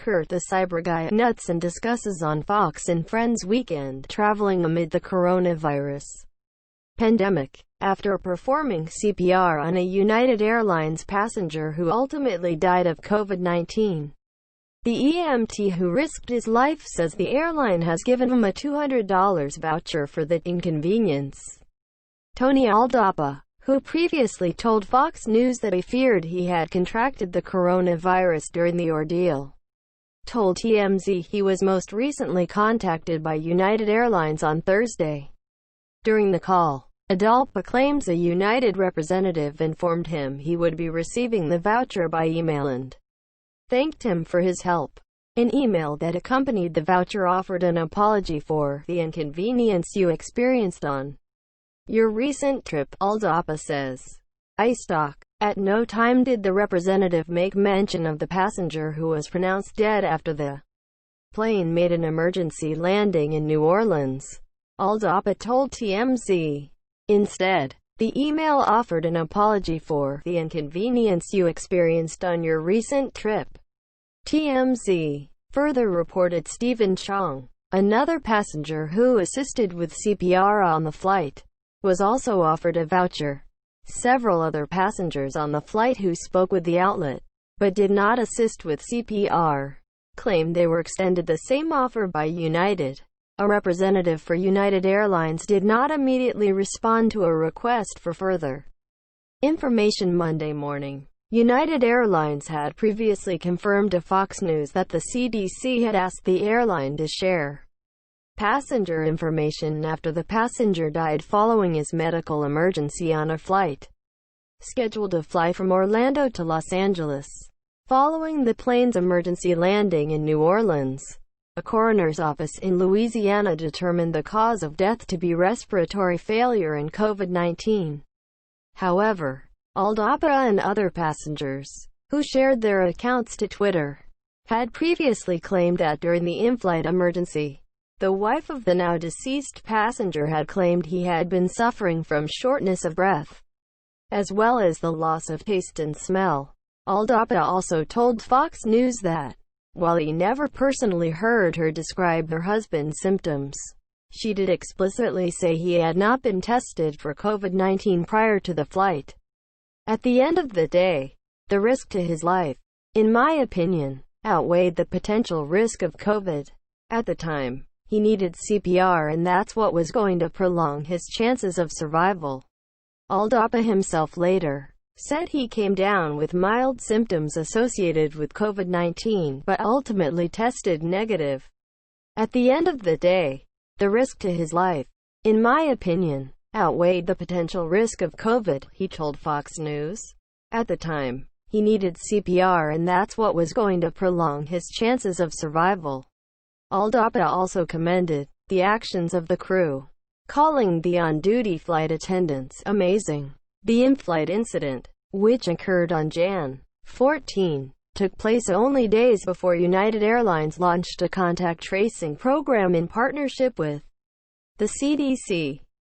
Kurt the Cyber Guy nuts and discusses on Fox and Friends weekend traveling amid the coronavirus pandemic, after performing CPR on a United Airlines passenger who ultimately died of COVID-19. The EMT who risked his life says the airline has given him a $200 voucher for the inconvenience. Tony Aldapa, who previously told Fox News that he feared he had contracted the coronavirus during the ordeal, told TMZ he was most recently contacted by United Airlines on Thursday. During the call, Aldapa claims a United representative informed him he would be receiving the voucher by email and thanked him for his help. An email that accompanied the voucher offered an apology for the inconvenience you experienced on your recent trip, Aldapa says. iStock. At no time did the representative make mention of the passenger who was pronounced dead after the plane made an emergency landing in New Orleans, Aldapa told TMZ. Instead, the email offered an apology for the inconvenience you experienced on your recent trip. TMZ further reported Stephen Chong, another passenger who assisted with CPR on the flight, was also offered a voucher. Several other passengers on the flight who spoke with the outlet, but did not assist with CPR, claimed they were extended the same offer by United. A representative for United Airlines did not immediately respond to a request for further information Monday morning. United Airlines had previously confirmed to Fox News that the CDC had asked the airline to share passenger information after the passenger died following his medical emergency on a flight scheduled to fly from Orlando to Los Angeles. Following the plane's emergency landing in New Orleans, a coroner's office in Louisiana determined the cause of death to be respiratory failure and COVID-19. However, Aldapa and other passengers, who shared their accounts to Twitter, had previously claimed that during the in-flight emergency, the wife of the now deceased passenger had claimed he had been suffering from shortness of breath, as well as the loss of taste and smell. Aldapa also told Fox News that, while he never personally heard her describe her husband's symptoms, she did explicitly say he had not been tested for COVID-19 prior to the flight. At the end of the day, the risk to his life, in my opinion, outweighed the potential risk of COVID. At the time, he needed CPR and that's what was going to prolong his chances of survival. Aldapa himself later said he came down with mild symptoms associated with COVID-19 but ultimately tested negative. At the end of the day, the risk to his life, in my opinion, outweighed the potential risk of COVID, he told Fox News. At the time, he needed CPR and that's what was going to prolong his chances of survival. Aldapa also commended the actions of the crew, calling the on-duty flight attendants amazing. The in-flight incident, which occurred on Jan. 14, took place only days before United Airlines launched a contact tracing program in partnership with the CDC.